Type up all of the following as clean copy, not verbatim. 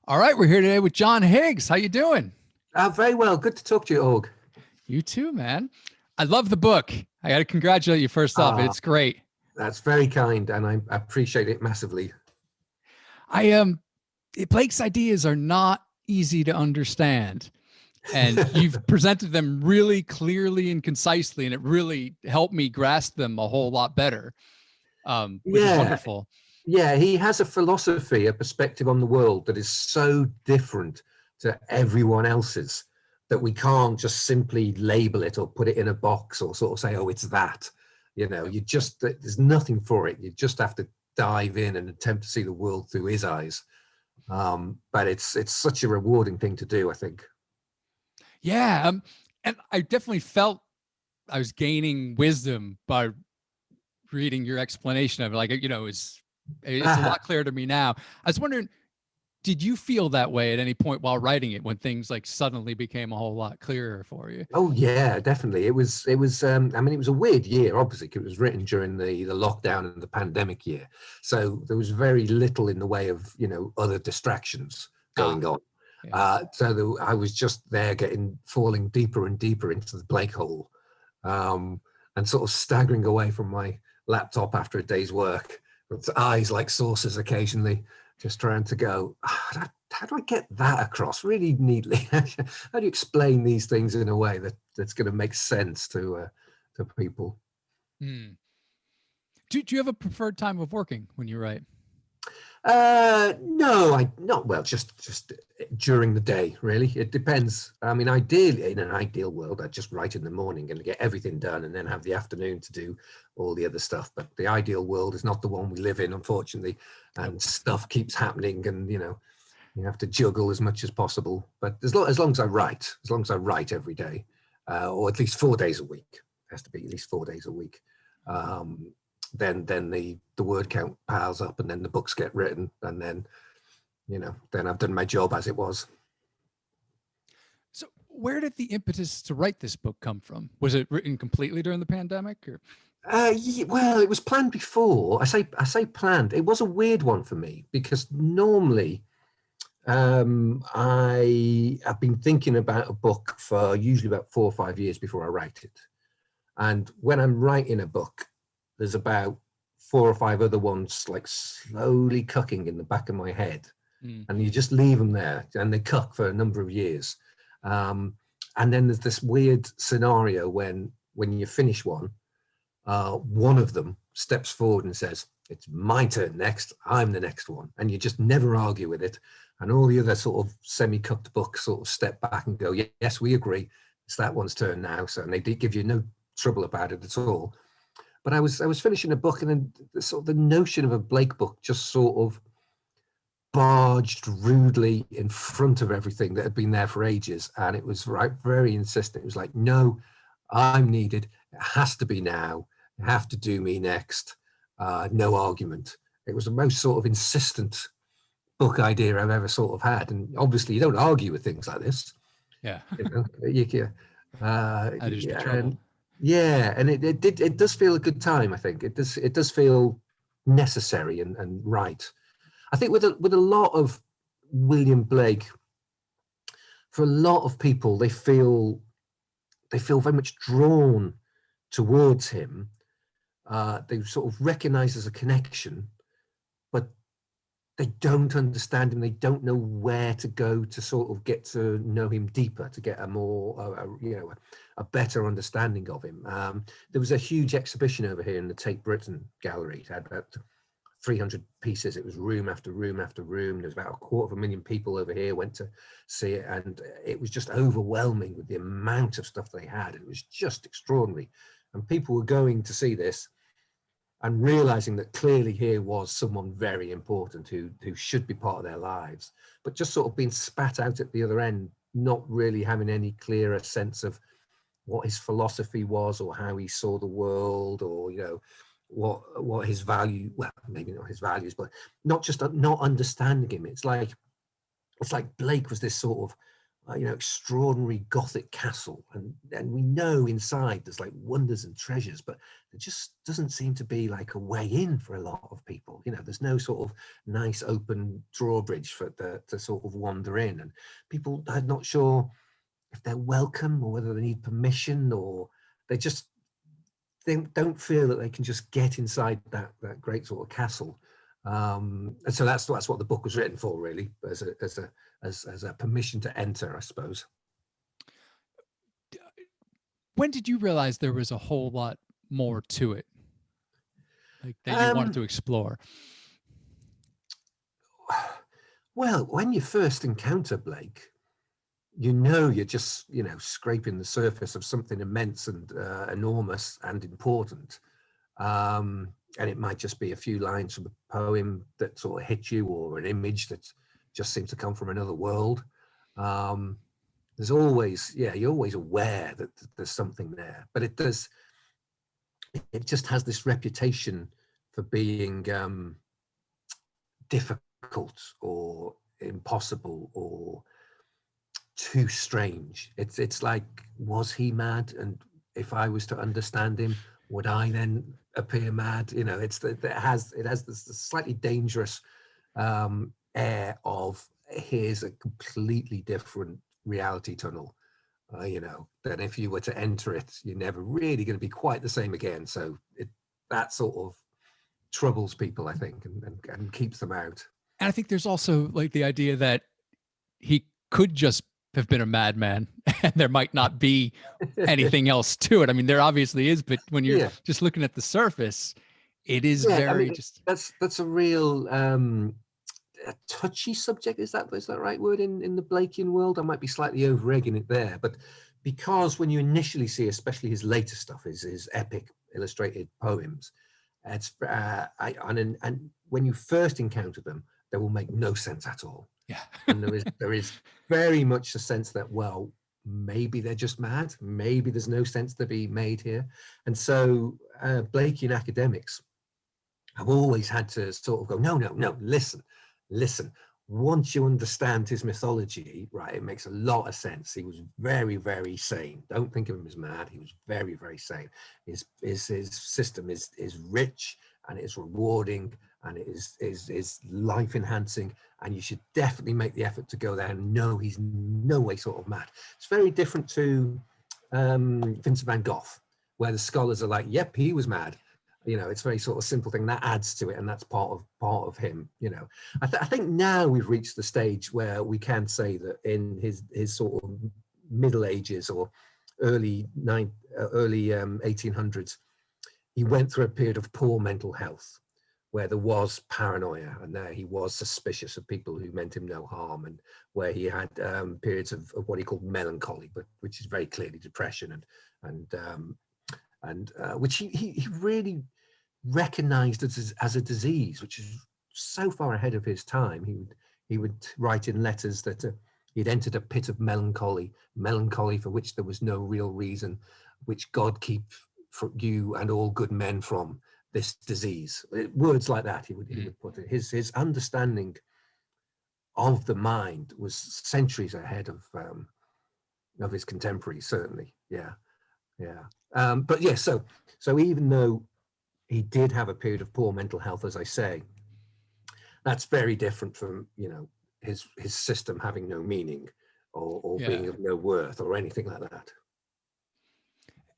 All right, we're here today with John Higgs. How you doing? Very well. Good to talk to you, Aug. You too, man. I love the book. I got to congratulate you first off. Ah, It's great. that's very kind, and I appreciate it massively. I Blake's ideas are not easy to understand, and you've presented them really clearly and concisely, and it really helped me grasp them a whole lot better, which is wonderful. Yeah, he has a philosophy, a perspective on the world that is so different to everyone else's that we can't just simply label it or put it in a box or sort of say, oh, it's that. There's nothing for it. You just have to dive in and attempt to see the world through his eyes. But it's such a rewarding thing to do, I think. Yeah, and I definitely felt I was gaining wisdom by reading your explanation of it. Like, it's a lot clearer to me now. I was wondering, did you feel that way at any point while writing it when things like suddenly became a whole lot clearer for you? Oh yeah, definitely. It was it was I mean, it was a weird year, obviously, 'cause it was written during the lockdown and the pandemic year. So there was very little in the way of, other distractions going on. Yeah. I was just there falling deeper and deeper into the Blake hole, and sort of staggering away from my laptop after a day's work with eyes like saucers occasionally, just trying to go, how do I get that across really neatly? How do you explain these things in a way that's going to make sense to people? Hmm. Do you have a preferred time of working when you write? No, I not well, just during the day, really. It depends. I mean, ideally, in an ideal world, I'd just write in the morning and get everything done and then have the afternoon to do all the other stuff. But the ideal world is not the one we live in, unfortunately, and stuff keeps happening, and you have to juggle as much as possible. But as long as I write every day, or at least 4 days a week, it has to be at least 4 days a week. Then the word count piles up, and then the books get written, and then I've done my job as it was. So where did the impetus to write this book come from? Was it written completely during the pandemic, or? Well, it was planned before. I say planned. It was a weird one for me because normally I have been thinking about a book for usually about 4 or 5 years before I write it. And when I'm writing a book, there's about 4 or 5 other ones like slowly cooking in the back of my head. And you just leave them there and they cook for a number of years. And then there's this weird scenario when you finish one of them steps forward and says, it's my turn next, I'm the next one. And you just never argue with it. And all the other sort of semi-cooked books sort of step back and go, yes, we agree, it's that one's turn now. So, and they did give you no trouble about it at all. But I was finishing a book, and then the notion of a Blake book just sort of barged rudely in front of everything that had been there for ages. And it was very insistent. It was like, no, I'm needed. It has to be now. You have to do me next. No argument. It was the most sort of insistent book idea I've ever sort of had. And obviously you don't argue with things like this. Yeah. I'd just be trouble. And it does feel a good time. I think it does feel necessary and right. I think with a lot of William Blake, for a lot of people, they feel very much drawn towards him. They sort of recognize there's a connection, but they don't understand him. They don't know where to go to sort of get to know him deeper, to get a better understanding of him. There was a huge exhibition over here in the Tate Britain Gallery. It had about 300 pieces. It was room after room after room. There was about 250,000 people over here went to see it, and it was just overwhelming with the amount of stuff they had. It was just extraordinary, and people were going to see this and realizing that clearly here was someone very important who should be part of their lives, but just sort of being spat out at the other end, not really having any clearer sense of what his philosophy was or how he saw the world, or what his value, well, maybe not his values, but not understanding him. It's like Blake was this sort of extraordinary Gothic castle, and we know inside there's like wonders and treasures, but there just doesn't seem to be like a way in for a lot of people. There's no sort of nice open drawbridge to sort of wander in, and people are not sure if they're welcome or whether they need permission, or they don't feel that they can just get inside that great sort of castle. And so that's what the book was written for, really, as a permission to enter, I suppose. When did you realize there was a whole lot more to it, like that you wanted to explore? Well, when you first encounter Blake, you're just scraping the surface of something immense and enormous and important. And it might just be a few lines from a poem that sort of hit you, or an image that just seems to come from another world. There's always, you're always aware that there's something there, but it just has this reputation for being difficult or impossible or too strange. It's like, was he mad? And if I was to understand him, would I then appear mad? It has this slightly dangerous air of, here's a completely different reality tunnel, that if you were to enter it, you're never really going to be quite the same again. So that sort of troubles people, I think, and keeps them out. And I think there's also like the idea that he could just have been a madman and there might not be anything else to it. I mean, there obviously is, but when you're just looking at the surface, it is very that's a real a touchy subject. Is that the right word in the Blakean world? I might be slightly over egging it there, but because when you initially see, especially his later stuff, his epic illustrated poems, it's and when you first encounter them, they will make no sense at all. Yeah. And there is very much a sense that, well, maybe they're just mad. Maybe there's no sense to be made here. And so Blakean academics have always had to sort of go, no, listen. Once you understand his mythology, right, it makes a lot of sense. He was very, very sane. Don't think of him as mad. He was very, very sane. His system is rich, and it's rewarding, and it is life enhancing, and you should definitely make the effort to go there and know he's no way sort of mad. It's very different to Vincent van Gogh, where the scholars are like, yep, he was mad. It's very sort of simple thing that adds to it, and that's part of him. I think now we've reached the stage where we can say that in his sort of Middle Ages or early 1800s, he went through a period of poor mental health, where there was paranoia, and there he was suspicious of people who meant him no harm, and where he had periods of what he called melancholy, but which is very clearly depression, and which he really recognized as a disease, which is so far ahead of his time. He would write in letters that he'd entered a pit of melancholy for which there was no real reason, which God keep for you and all good men from this disease. Words like that he would put it. His understanding of the mind was centuries ahead of his contemporaries, certainly. But yes, so even though he did have a period of poor mental health, as I say, that's very different from his system having no meaning or being of no worth or anything like that.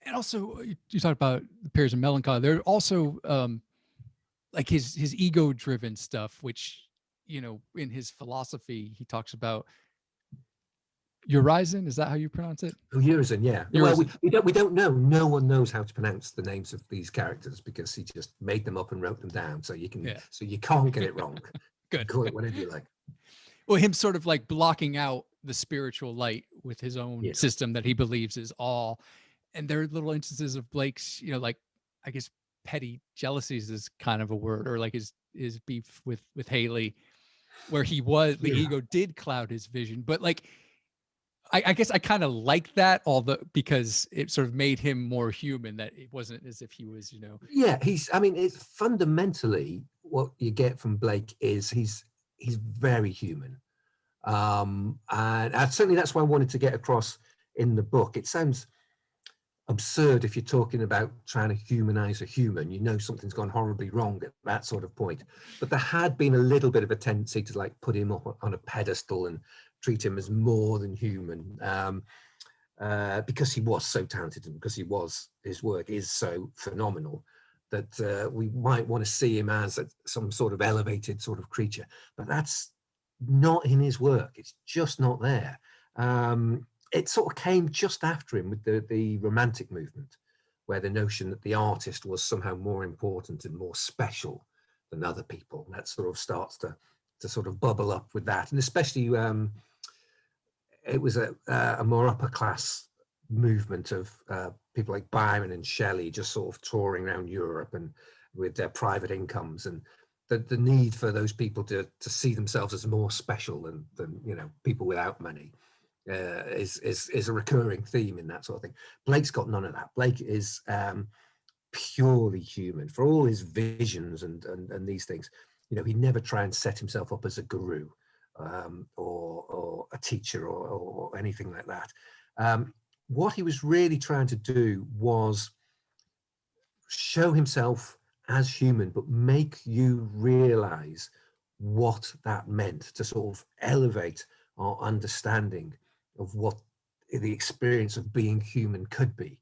And also, you talked about the periods of melancholy. There are also like his ego-driven stuff, which in his philosophy he talks about. Urizen, is that how you pronounce it? Oh, Urizen, yeah. Urizen. Well, we don't know. No one knows how to pronounce the names of these characters because he just made them up and wrote them down. So you can't get it wrong. Good. Call it whatever you like. Well, him sort of like blocking out the spiritual light with his own system that he believes is all. And there are little instances of Blake's, like, I guess petty jealousies is kind of a word, or like his beef with Haley, where the ego did cloud his vision. But like, I guess I kind of like that, because it sort of made him more human, that it wasn't as if he was, Yeah, it's fundamentally what you get from Blake is he's very human. And certainly that's what I wanted to get across in the book. It sounds absurd if you're talking about trying to humanize a human. You know something's gone horribly wrong at that sort of point. But there had been a little bit of a tendency to like put him up on a pedestal and treat him as more than human, because he was so talented and because his work is so phenomenal that we might want to see him as some sort of elevated sort of creature. But that's not in his work. It's just not there. It sort of came just after him with the Romantic movement, where the notion that the artist was somehow more important and more special than other people. And that sort of starts to sort of bubble up with that. And especially it was a more upper class movement of people like Byron and Shelley just sort of touring around Europe and with their private incomes, and the need for those people to see themselves as more special than you know, people without money. Is a recurring theme in that sort of thing. Blake's got none of that. Blake is purely human for all his visions and these things. You know, he never try and set himself up as a guru or a teacher or anything like that. What he was really trying to do was show himself as human, but make you realize what that meant, to sort of elevate our understanding of what the experience of being human could be,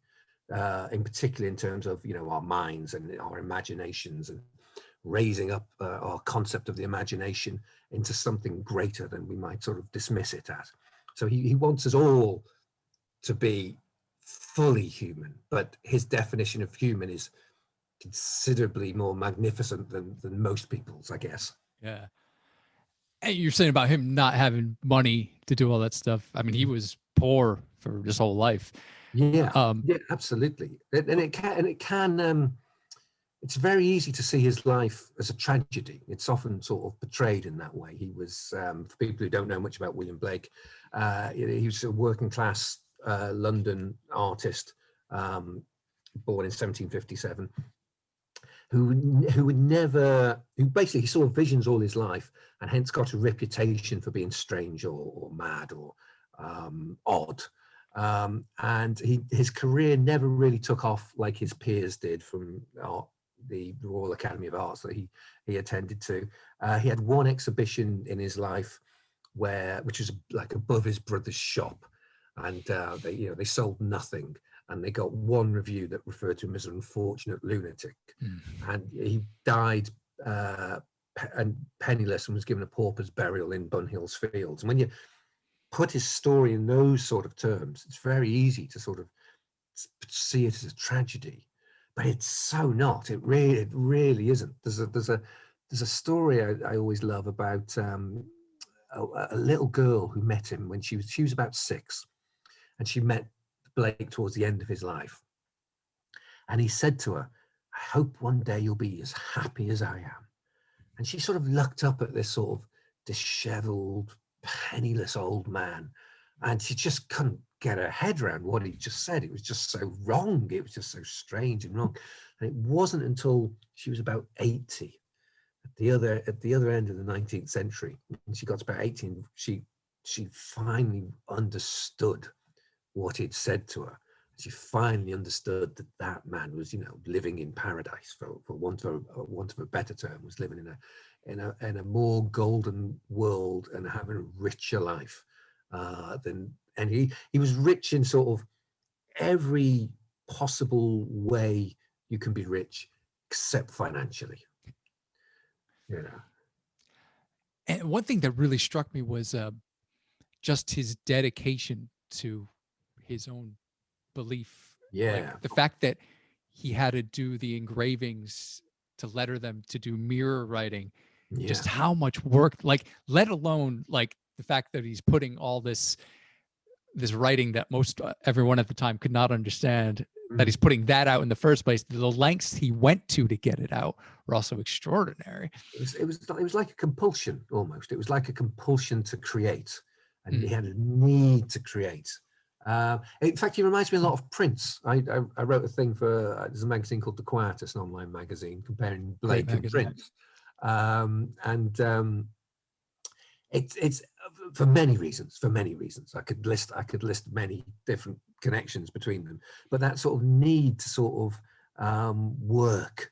in particular in terms of, you know, our minds and our imaginations, and raising up our concept of the imagination into something greater than we might sort of dismiss it as. So he wants us all to be fully human, but his definition of human is considerably more magnificent than most people's, I guess. Yeah. And you're saying about him not having money to do all that stuff. I mean, he was poor for his whole life. Yeah, yeah, absolutely. And it can it's very easy to see his life as a tragedy. It's often sort of portrayed in that way. He was, for people who don't know much about William Blake, he was a working class London artist, born in 1757. Who basically saw visions all his life, and hence got a reputation for being strange or mad or odd. And his career never really took off like his peers did from the Royal Academy of Arts that he attended to. He had one exhibition in his life which was like above his brother's shop, and they sold nothing. And they got one review that referred to him as an unfortunate lunatic. And he died and penniless and was given a pauper's burial in Bunhill's Fields. And when you put his story in those sort of terms, it's very easy to sort of see it as a tragedy, but it's so not. It really isn't. There's a story I always love about a little girl who met him when she was about 6, and she met Blake towards the end of his life. And he said to her, "I hope one day you'll be as happy as I am." And she sort of looked up at this sort of disheveled, penniless old man, and she just couldn't get her head around what he just said. It was just so wrong. It was just so strange and wrong. And it wasn't until she was about 80, at the other end of the 19th century, when she got to about 18, she finally understood what he'd said to her. She finally understood that man was, you know, living in paradise, for want of a better term, was living in a more golden world and having a richer life and he was rich in sort of every possible way you can be rich, except financially. You know. And one thing that really struck me was just his dedication to his own belief. Yeah. Like the fact that he had to do the engravings to letter them, to do mirror writing, just how much work, like, let alone like the fact that he's putting all this writing that most everyone at the time could not understand, that he's putting that out in the first place. The lengths he went to get it out were also extraordinary. It was like a compulsion almost. It was like a compulsion to create, and he had a need to create. In fact, he reminds me a lot of Prince. I wrote a thing for there's a magazine called The Quietus, an online magazine, comparing Blake and Prince. It's for many reasons. I could list many different connections between them, but that sort of need to sort of work,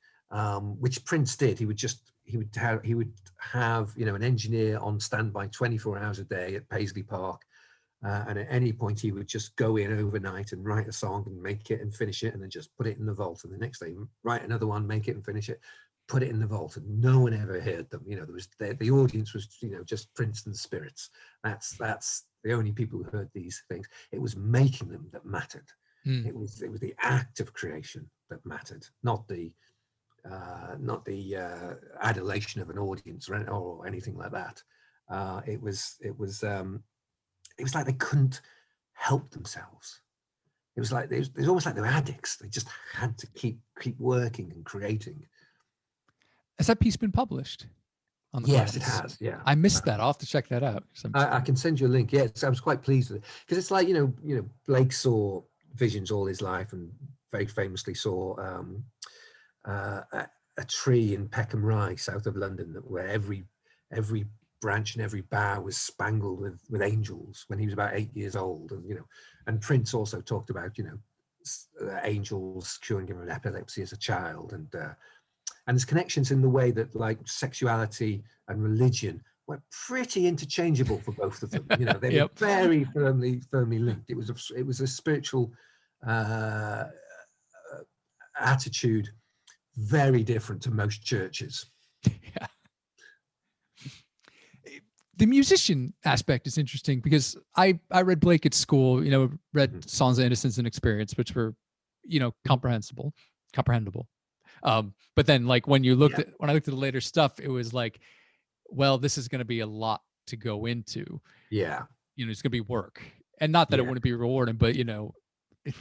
which Prince did. He would have an engineer on standby 24 hours a day at Paisley Park, and at any point he would just go in overnight and write a song and make it and finish it and then just put it in the vault, and the next day write another one, make it and finish it, put it in the vault, and no one ever heard them. There was the audience was just Prince and the spirits. That's the only people who heard these things. It was making them that mattered. It was the act of creation that mattered, not the adulation of an audience or anything like that. It was like they couldn't help themselves. It was almost like they were addicts. They just had to keep working and creating. Has that piece been published? Yes, it has. Yeah, I missed that. I'll have to check that out. I can send you a link. Yeah, I was quite pleased with it, because it's like Blake saw visions all his life, and very famously saw a tree in Peckham Rye, south of London, where every branch and every bough was spangled with angels when he was about 8 years old. And Prince also talked about angels curing him of epilepsy as a child, and there's connections in the way that like sexuality and religion were pretty interchangeable for both of them. They were very firmly linked. It was a spiritual attitude, very different to most churches. Yeah. The musician aspect is interesting, because I read Blake at school, read Songs of Innocence and Experience, which were, comprehensible. But then like when I looked at the later stuff, it was like, well, this is going to be a lot to go into. Yeah. It's going to be work, and not that it wouldn't be rewarding, but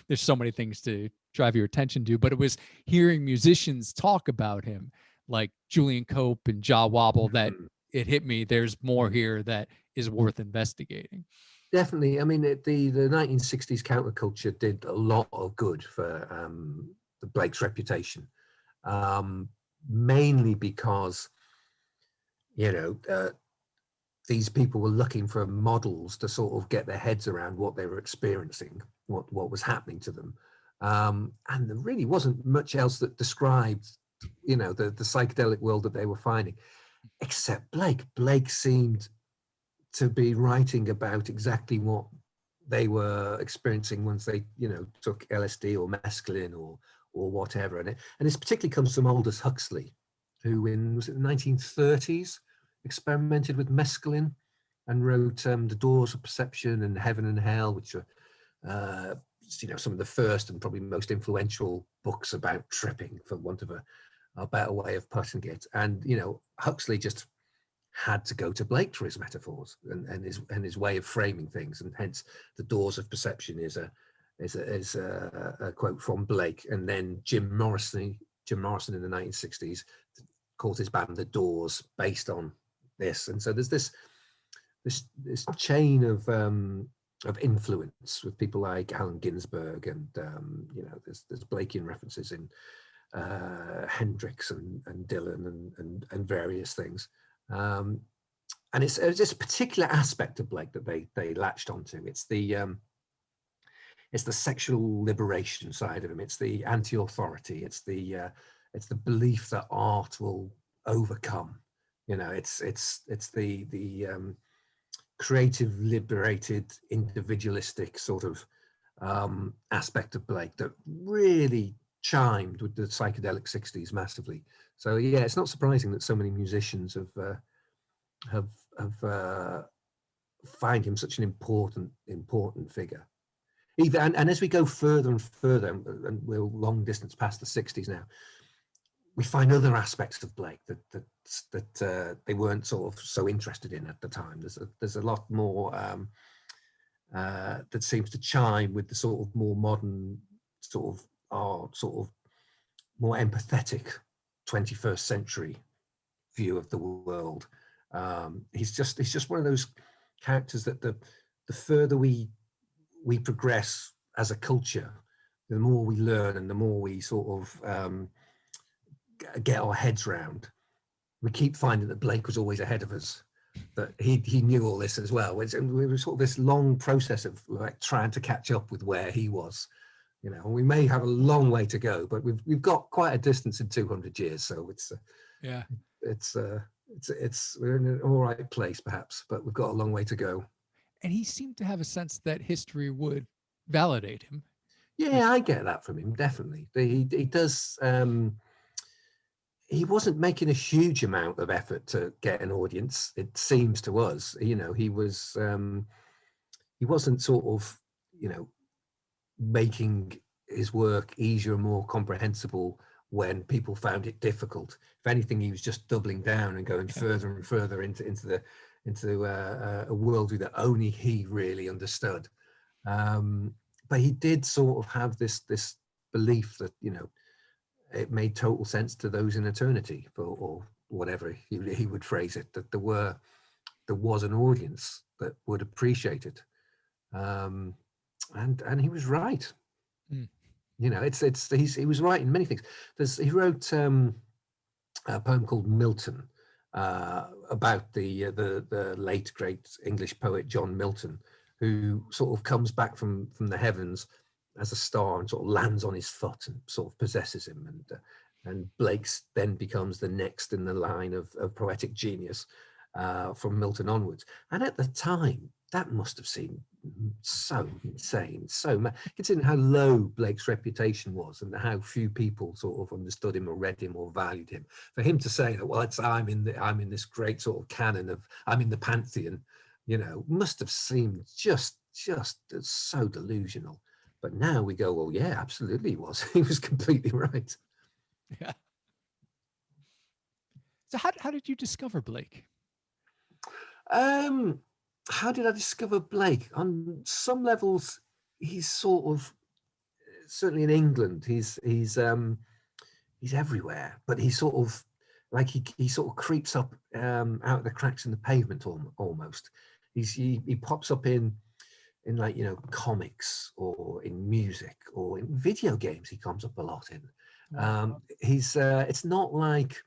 there's so many things to drive your attention to. But it was hearing musicians talk about him, like Julian Cope and Jah Wobble, that it hit me. There's more here that is worth investigating. Definitely. I mean, the 1960s counterculture did a lot of good for Blake's reputation, mainly because these people were looking for models to sort of get their heads around what they were experiencing, what was happening to them, and there really wasn't much else that described the psychedelic world that they were finding, except Blake. Blake seemed to be writing about exactly what they were experiencing once they took LSD or mescaline or whatever. And this particularly comes from Aldous Huxley, who was it the 1930s experimented with mescaline and wrote The Doors of Perception and Heaven and Hell, which are some of the first and probably most influential books about tripping, for want of a better way of putting it. And Huxley just had to go to Blake for his metaphors and his way of framing things, and hence The Doors of Perception is a quote from Blake. And then Jim Morrison in the 1960s called his band The Doors based on this. And so there's this chain of influence with people like Allen Ginsberg, and there's Blakean references in Hendrix and Dylan and various things. And it's this particular aspect of Blake that they latched onto. It's the sexual liberation side of him. It's the anti-authority. It's the belief that art will overcome. It's the creative, liberated, individualistic sort of aspect of Blake that really chimed with the psychedelic 60s massively. So yeah, it's not surprising that so many musicians have find him such an important figure. And as we go further and further, and we're long distance past the 60s now, we find other aspects of Blake that they weren't sort of so interested in at the time. There's a lot more that seems to chime with the sort of more modern sort of more empathetic 21st century view of the world. He's just one of those characters that the further we progress as a culture, the more we learn and the more we sort of get our heads round. We keep finding that Blake was always ahead of us. that he knew all this as well. And we were sort of this long process of like trying to catch up with where he was. You know, we may have a long way to go, but we've got quite a distance in 200 years. So Yeah. it's we're in an all right place perhaps, but we've got a long way to go. And he seemed to have a sense that history would validate him. Yeah, I get that from him, definitely. He does. He wasn't making a huge amount of effort to get an audience, it seems to us. You know, he wasn't sort of, you know, making his work easier and more comprehensible when people found it difficult. If anything, he was just doubling down and going further and further into a worldview that only he really understood. But he did sort of have this belief that, you know, it made total sense to those in eternity, or whatever he would phrase it, that there was an audience that would appreciate it. And he was right. Mm. You know, he was right in many things. He wrote a poem called Milton, about the late great English poet John Milton, who sort of comes back from the heavens as a star and sort of lands on his foot and sort of possesses him, and Blake's then becomes the next in the line of poetic genius from Milton onwards. And at the time, that must have seemed so insane, considering how low Blake's reputation was and how few people sort of understood him or read him or valued him. For him to say that, well, I'm in this great sort of canon of, I'm in the pantheon, you know, must have seemed just so delusional. But now we go, well, yeah, absolutely he was. He was completely right. Yeah. So how did you discover Blake? How did I discover Blake? On some levels, he's sort of, certainly in England, he's everywhere, but he's sort of like he sort of creeps up out of the cracks in the pavement almost. He pops up in like, you know, comics or in music or in video games. He comes up a lot in. It's not like,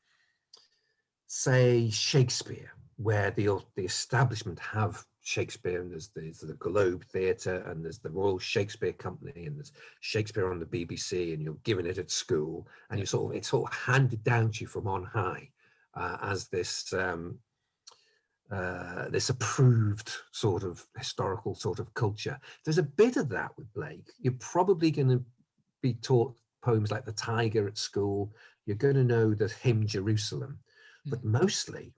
say, Shakespeare, where the establishment have Shakespeare, and there's the Globe Theatre, and there's the Royal Shakespeare Company, and there's Shakespeare on the BBC, and you're given it at school, and it's sort of handed down to you from on high as this this approved sort of historical sort of culture. There's a bit of that with Blake. You're probably going to be taught poems like The Tiger at school. You're going to know the hymn Jerusalem, but mostly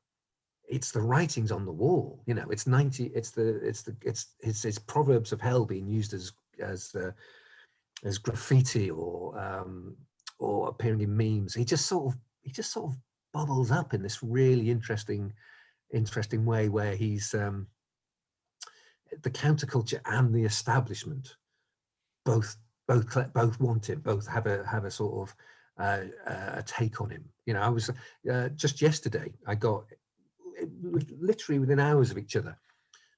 it's the writings on the wall. You know, it's proverbs of hell being used as graffiti or appearing in memes. He just sort of bubbles up in this really interesting way where he's the counterculture and the establishment both want him, both have a sort of a take on him. You know, I was just yesterday, I got, literally within hours of each other,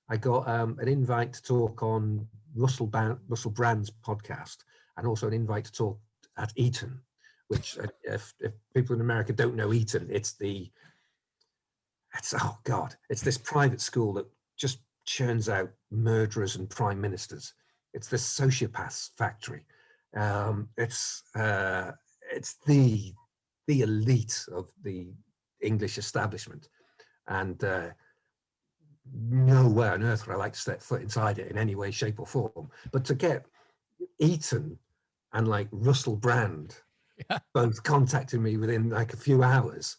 I got an invite to talk on Russell Brand's podcast, and also an invite to talk at Eton, which if people in America don't know Eton, it's this private school that just churns out murderers and prime ministers. It's this sociopaths factory. It's the elite of the English establishment, and nowhere on earth would I like to step foot inside it in any way, shape, or form. But to get Eton and like Russell Brand both contacting me within like a few hours,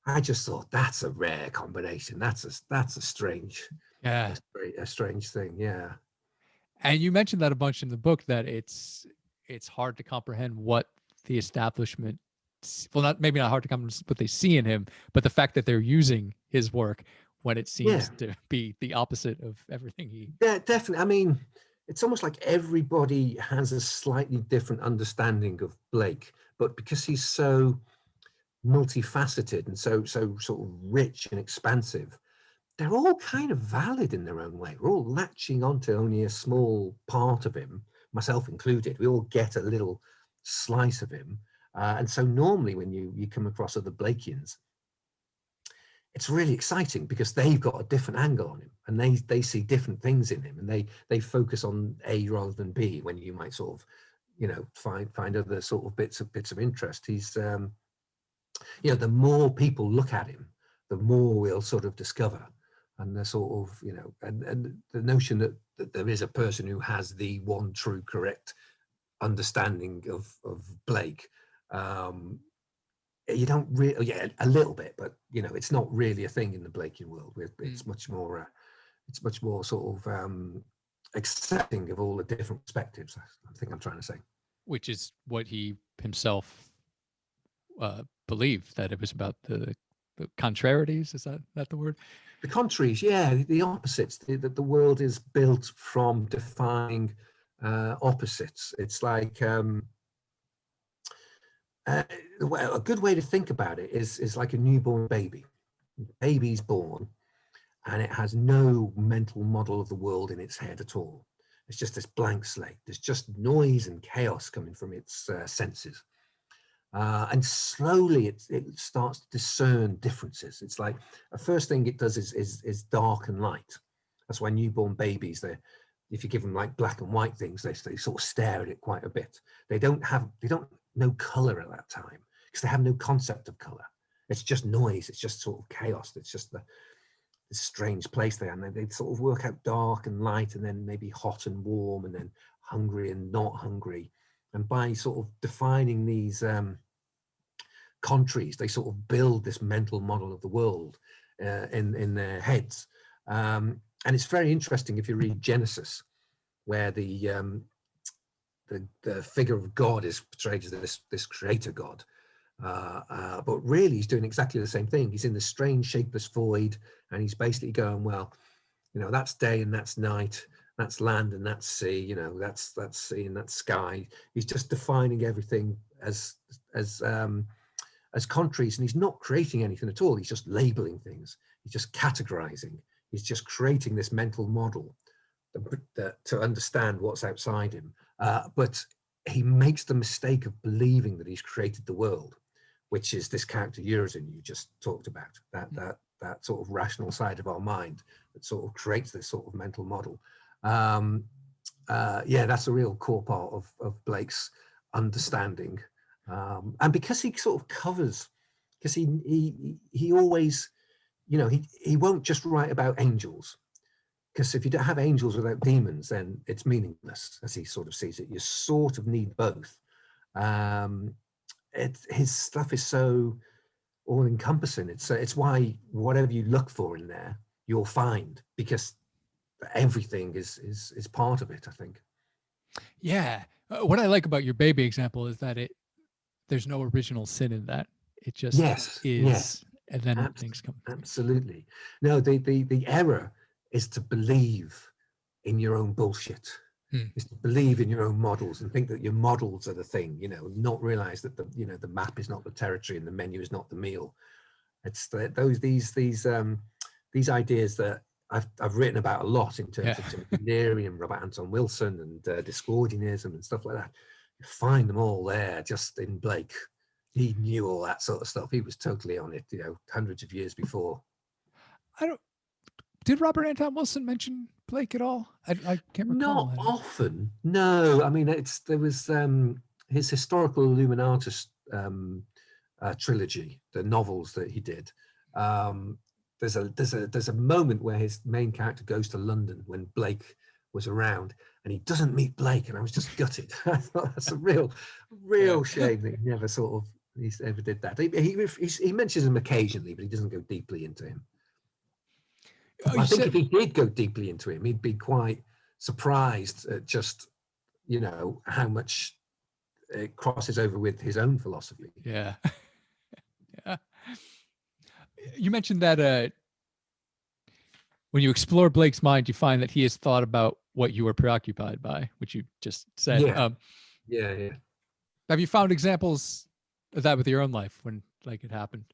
I just thought that's a rare combination. That's a strange, a strange thing. Yeah. And you mentioned that a bunch in the book, that it's hard to comprehend what the establishment, well, maybe not hard to comprehend what they see in him, but the fact that they're using his work when it seems to be the opposite of everything he. Yeah, definitely. I mean, it's almost like everybody has a slightly different understanding of Blake, but because he's so multifaceted and so sort of rich and expansive, they're all kind of valid in their own way. We're all latching onto only a small part of him, myself included. We all get a little slice of him. And so normally when you come across other Blakeans, it's really exciting because they've got a different angle on him, and they see different things in him, and they focus on A rather than B, when you might sort of, you know, find other sort of bits of interest. He's you know, the more people look at him, the more we'll sort of discover. And the sort of, you know, and the notion that there is a person who has the one true correct understanding of Blake, you don't really, yeah, a little bit, but you know, it's not really a thing in the Blakean world. It's much more sort of accepting of all the different perspectives, I think I'm trying to say. Which is what he himself believed, that it was about the contrarieties. Is that the word? The contraries, yeah, the opposites. That the world is built from defining opposites. It's like well, a good way to think about it is like a newborn baby. Baby's born, and it has no mental model of the world in its head at all. It's just this blank slate. There's just noise and chaos coming from its senses. And slowly it starts to discern differences. It's like the first thing it does is dark and light. That's why newborn babies, if you give them like black and white things, they sort of stare at it quite a bit. They don't know color at that time because they have no concept of color. It's just noise. It's just sort of chaos. It's just this strange place there, and they sort of work out dark and light, and then maybe hot and warm, and then hungry and not hungry. And by sort of defining these contraries, they sort of build this mental model of the world in their heads. And it's very interesting if you read Genesis, where the figure of God is portrayed as this creator God. But really, he's doing exactly the same thing. He's in this strange, shapeless void, and he's basically going, well, you know, that's day and that's night. That's land and that's sea, you know, that's sea and that's sky. He's just defining everything as contraries, and he's not creating anything at all. He's just labeling things. He's just categorizing. He's just creating this mental model to understand what's outside him. But he makes the mistake of believing that he's created the world, which is this character Urizen you just talked about, that sort of rational side of our mind that sort of creates this sort of mental model. Yeah, that's a real core part of Blake's understanding. And because he sort of covers, because he always, you know, he won't just write about angels, because if you don't have angels without demons, then it's meaningless, as he sort of sees it. You sort of need both. His stuff is so all-encompassing. It's why whatever you look for in there, you'll find, because everything is part of it, I think. Yeah. What I like about your baby example is that there's no original sin in that. It just is. Yes. And then things come. Absolutely. No, the error is to believe in your own bullshit. Is to believe in your own models and think that your models are the thing, you know, not realize that the map is not the territory and the menu is not the meal. It's these ideas that I've written about a lot in terms of Timothy Leary and Robert Anton Wilson and Discordianism and stuff like that. You find them all there just in Blake. He knew all that sort of stuff. He was totally on it, you know, hundreds of years before. Did Robert Anton Wilson mention Blake at all? I can't recall. Not often, no. I mean, there was his Historical Illuminatus trilogy, the novels that he did. There's a moment where his main character goes to London when Blake was around, and he doesn't meet Blake, and I was just gutted. I thought that's a real shame that he never ever did that. He mentions him occasionally, but he doesn't go deeply into him. I think if he did go deeply into him, he'd be quite surprised at just, you know, how much it crosses over with his own philosophy. Yeah. Yeah. You mentioned that when you explore Blake's mind, you find that he has thought about what you were preoccupied by, which you just said. Yeah. Have you found examples of that with your own life when like it happened?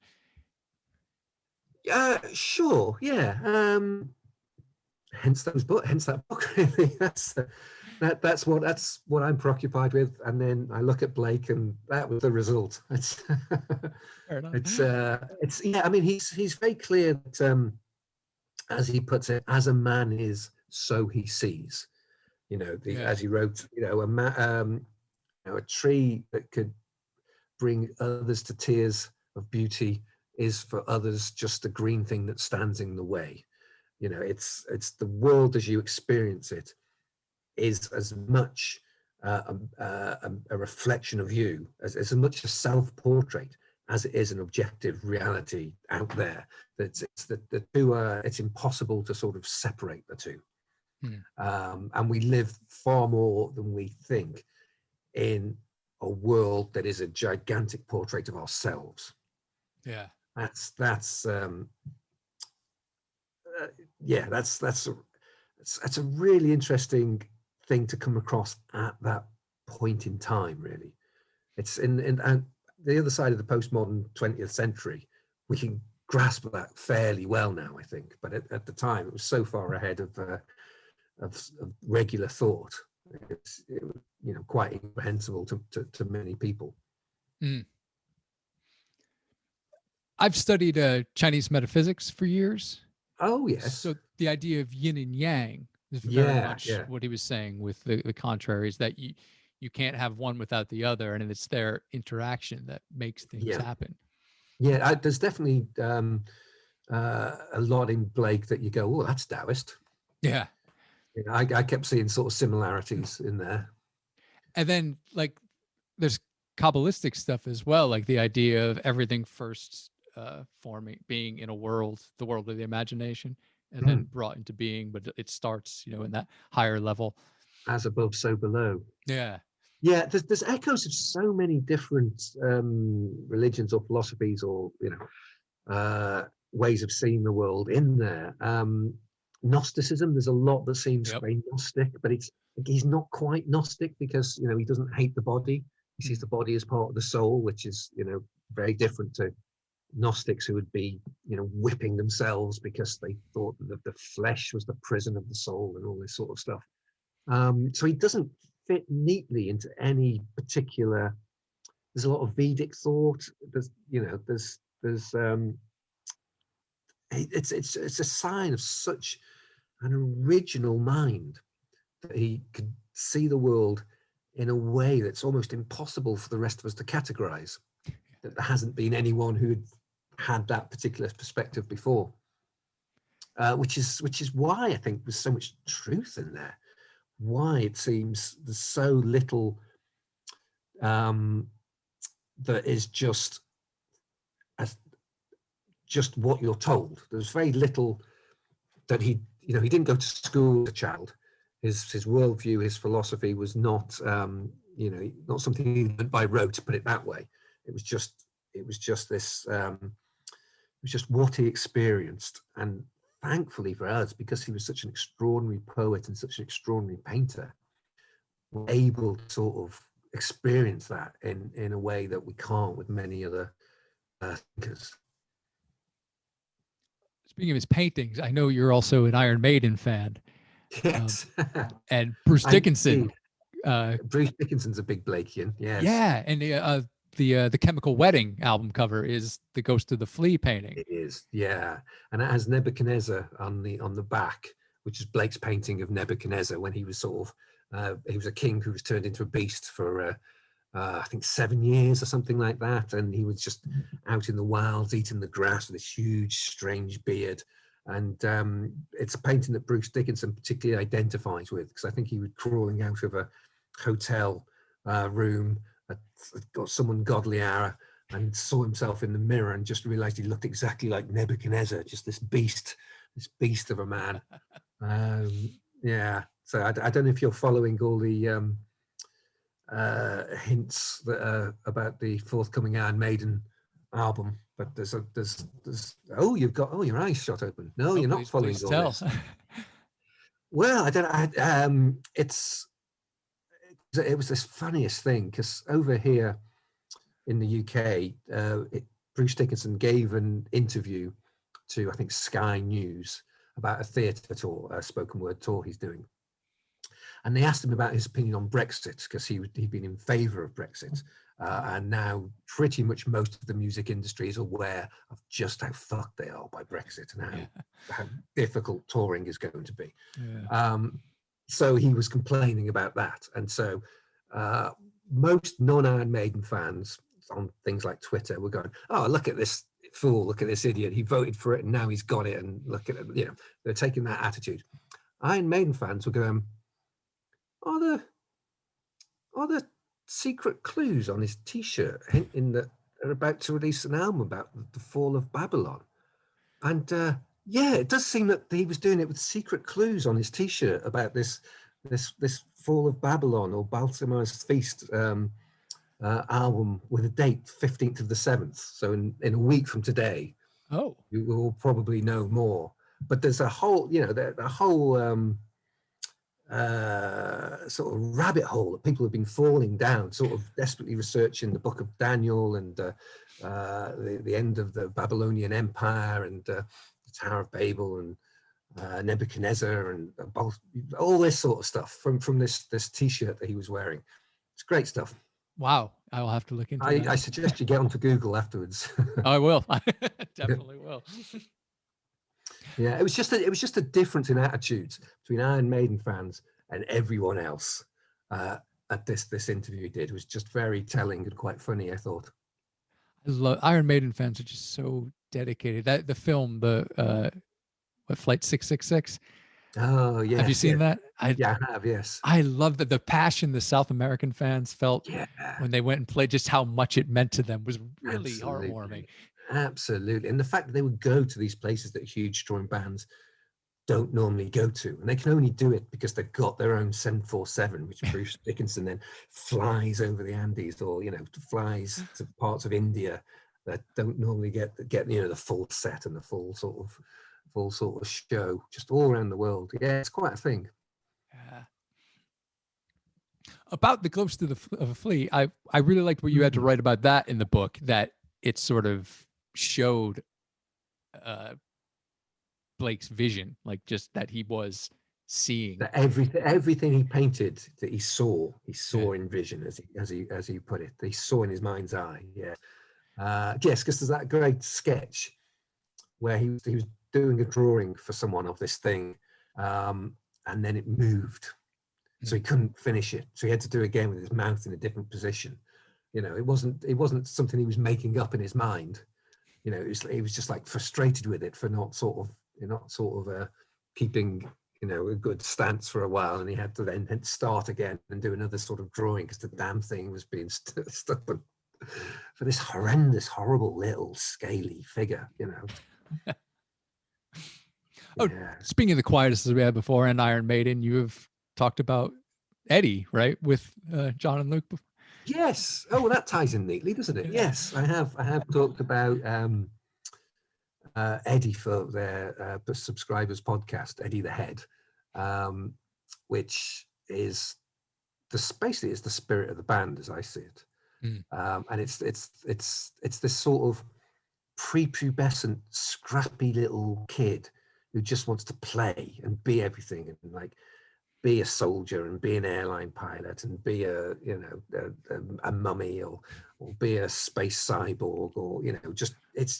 Sure. Yeah. Hence that book. Really. That's what I'm preoccupied with, and then I look at Blake, and that was the result. It's Fair enough. it's yeah. I mean, he's very clear that, as he puts it, as a man is, so he sees. You know, Yeah. as he wrote, a tree that could bring others to tears of beauty is for others just a green thing that stands in the way. You know, it's the world as you experience it is as much a reflection of you, as much a self-portrait as it is an objective reality out there. It's the two are, it's impossible to sort of separate the two. And we live far more than we think in a world that is a gigantic portrait of ourselves. Yeah. That's a really interesting thing to come across at that point in time. Really, it's in and the other side of the postmodern 20th century, we can grasp that fairly well now, I think. But at the time, it was so far ahead of regular thought. It was, quite incomprehensible to many people. I've studied Chinese metaphysics for years. Oh yes. So the idea of yin and yang is very much what he was saying with the contraries, that you can't have one without the other, and it's their interaction that makes things happen. Yeah, there's definitely a lot in Blake that you go, oh, that's Taoist. Yeah. I kept seeing sort of similarities in there. And then like there's Kabbalistic stuff as well, like the idea of everything first forming, being in the world of the imagination, and then brought into being, but it starts, in that higher level. As above, so below. Yeah. Yeah, there's echoes of so many different religions or philosophies or, ways of seeing the world in there. Gnosticism, there's a lot that seems very Gnostic, but he's not quite Gnostic because, he doesn't hate the body. He sees the body as part of the soul, which is, very different to Gnostics who would be, whipping themselves because they thought that the flesh was the prison of the soul and all this sort of stuff. So he doesn't fit neatly into any particular. There's a lot of Vedic thought. It's a sign of such an original mind that he could see the world in a way that's almost impossible for the rest of us to categorize. That there hasn't been anyone who had that particular perspective before, which is why I think there's so much truth in there. Why it seems there's so little that is just what you're told. There's very little that he didn't go to school as a child. His worldview, his philosophy was not not something he learned by rote, to put it that way. It was just this. It was just what he experienced, and thankfully for us, because he was such an extraordinary poet and such an extraordinary painter, we're able to sort of experience that in a way that we can't with many other thinkers. Speaking of his paintings, I know you're also an Iron Maiden fan. Yes. And Bruce Dickinson. Bruce Dickinson's a big Blakean. Yes. Yeah, and the Chemical Wedding album cover is the Ghost of the Flea painting. It is, yeah, and it has Nebuchadnezzar on the back, which is Blake's painting of Nebuchadnezzar when he was sort of he was a king who was turned into a beast for I think 7 years or something like that, and he was just out in the wilds eating the grass with this huge strange beard. And it's a painting that Bruce Dickinson particularly identifies with, because I think he was crawling out of a hotel room at some ungodly hour and saw himself in the mirror and just realized he looked exactly like Nebuchadnezzar, just this beast of a man. Yeah, so I don't know if you're following all the hints that are about the forthcoming Iron Maiden album, but there's your eyes shot open. No, you're not following all this. Well, I don't. It was this funniest thing, because over here in the UK, Bruce Dickinson gave an interview to, I think, Sky News about a theatre tour, a spoken word tour he's doing. And they asked him about his opinion on Brexit, because he'd been in favour of Brexit. And now pretty much most of the music industry is aware of just how fucked they are by Brexit and how difficult touring is going to be. Yeah. So he was complaining about that. And so most non-Iron Maiden fans on things like Twitter were going, oh, look at this fool, look at this idiot. He voted for it and now he's got it. And look at it, you know, they're taking that attitude. Iron Maiden fans were going, are there secret clues on his t-shirt hinting that they're about to release an album about the fall of Babylon? And yeah, it does seem that he was doing it with secret clues on his t-shirt about this fall of Babylon or Balsamar's Feast album with a date 15th of the 7th. So in a week from today, you will probably know more. But there's a whole, you know, the whole sort of rabbit hole that people have been falling down, sort of desperately researching the Book of Daniel and the end of the Babylonian Empire and the Tower of Babel and Nebuchadnezzar and all this sort of stuff from this t-shirt that he was wearing. It's great stuff. Wow, I will have to look into that. I suggest you get onto Google afterwards. I will. I definitely will. Yeah, it was just a difference in attitudes between Iron Maiden fans and everyone else at this interview he did. It was just very telling and quite funny, I thought. I love Iron Maiden fans are just so dedicated. That the film, what, Flight 666. Oh yeah. Have you seen that? I have, yes. I love the passion the South American fans felt when they went and played, just how much it meant to them was really heartwarming. Absolutely. And the fact that they would go to these places that huge touring bands don't normally go to, and they can only do it because they've got their own 747, which Bruce Dickinson then flies over the Andes, or, you know, flies to parts of India that don't normally get you know, the full set and the full sort of show, just all around the world. Yeah, it's quite a thing. Yeah. About the Ghost of a Flea, I really liked what you had to write about that in the book, that it sort of showed Blake's vision, like just that he was seeing that everything he painted that he saw in vision, as he put it, he saw in his mind's eye. Yes, because there's that great sketch where he was doing a drawing for someone of this thing, and then it moved, so he couldn't finish it, so he had to do it again with his mouth in a different position. You know, it wasn't something he was making up in his mind. You know, he was just like frustrated with it for not sort of keeping, you know, a good stance for a while, and he had to then start again and do another sort of drawing because the damn thing was being stuck for this horrendous, horrible little scaly figure, you know. Speaking of the quietest as we had before and Iron Maiden, you have talked about Eddie, right, with John and Luke before. Yes. Oh, well, that ties in neatly, doesn't it? Yes, I have talked about Eddie for their subscribers podcast, Eddie the Head, which is basically the spirit of the band as I see it. And it's this sort of prepubescent, scrappy little kid who just wants to play and be everything, and like be a soldier and be an airline pilot and be a a mummy or be a space cyborg, or, you know, it's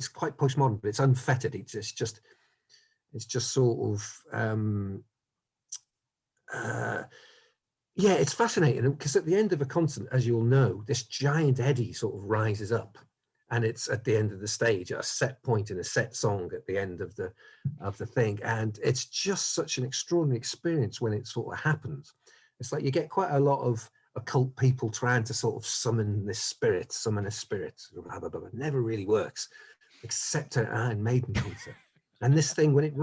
quite postmodern, but it's unfettered. It's just sort of it's fascinating, because at the end of a concert, as you'll know, this giant Eddie sort of rises up, and it's at the end of the stage, at a set point in a set song at the end of the thing, and it's just such an extraordinary experience when it sort of happens. It's like you get quite a lot of occult people trying to sort of summon a spirit, blah, blah, blah. It never really works, except at Iron Maiden concert. And this thing, when it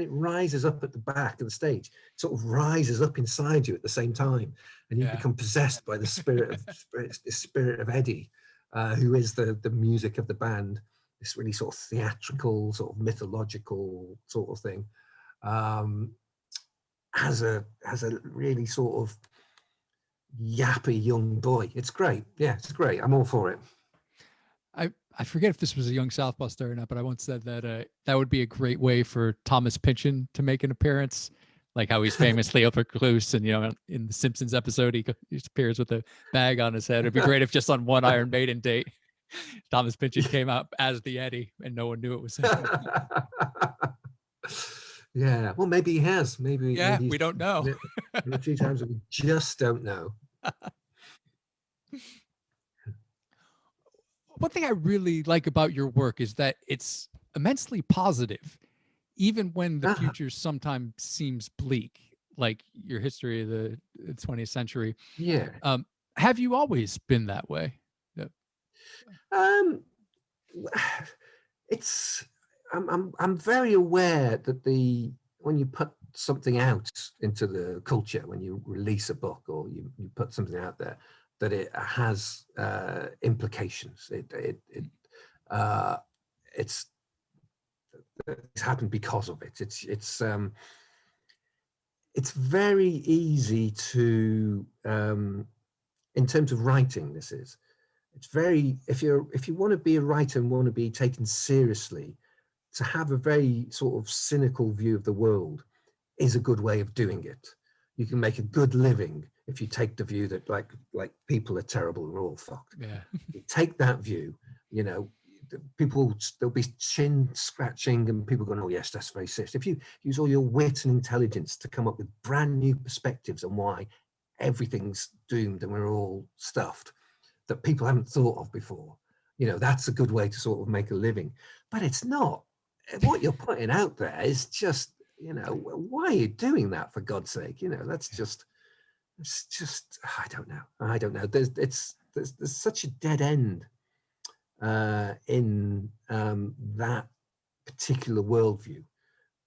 rises up at the back of the stage, it sort of rises up inside you at the same time, and you become possessed by the spirit of Eddie, who is the music of the band. This really sort of theatrical, sort of mythological sort of thing, as a really sort of yappy young boy. It's great. Yeah, it's great. I'm all for it. I forget if this was a young Southpaw star or not, but I once said that that would be a great way for Thomas Pynchon to make an appearance, like how he's famously a recluse, and in the Simpsons episode he appears with a bag on his head. It'd be great if just on one Iron Maiden date Thomas Pynchon came out as the Eddie and no one knew it was him. Yeah, well, maybe he has. Maybe We don't know. A few times we just don't know. One thing I really like about your work is that it's immensely positive, even when the future sometimes seems bleak, like your history of the 20th century. Yeah. Have you always been that way? It's I'm very aware that when you put something out into the culture, when you release a book or you put something out there, that it has implications. It's happened because of it. It's very easy to in terms of writing. It's very, if you want to be a writer and want to be taken seriously, to have a very sort of cynical view of the world is a good way of doing it. You can make a good living if you take the view that like people are terrible and we're all fucked. Yeah. You take that view, there'll be chin scratching and people going, oh yes, that's very serious. If you use all your wit and intelligence to come up with brand new perspectives on why everything's doomed and we're all stuffed, that people haven't thought of before, that's a good way to sort of make a living. But it's not. What you're putting out there is just, why are you doing that, for God's sake? It's just I don't know. There's such a dead end in that particular worldview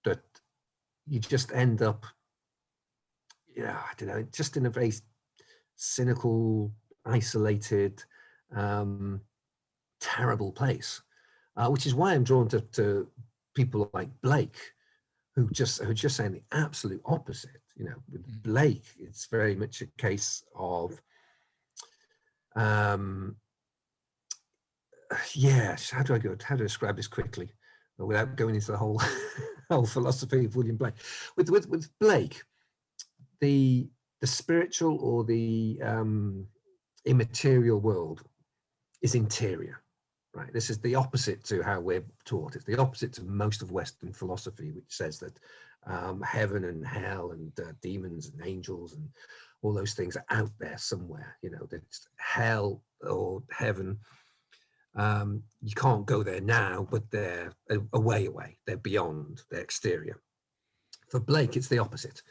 that you just end up, I don't know, just in a very cynical, isolated, terrible place, which is why I'm drawn to people like Blake, who just saying the absolute opposite. With Blake, it's very much a case of, how do I describe this quickly without going into the whole whole philosophy of William Blake? With Blake, the spiritual or the immaterial world is interior, right? This is the opposite to how we're taught. It's the opposite to most of Western philosophy, which says that heaven and hell and demons and angels and all those things are out there somewhere. That hell or heaven, you can't go there now, but they're a way away. They're beyond, they're exterior. For Blake, it's the opposite.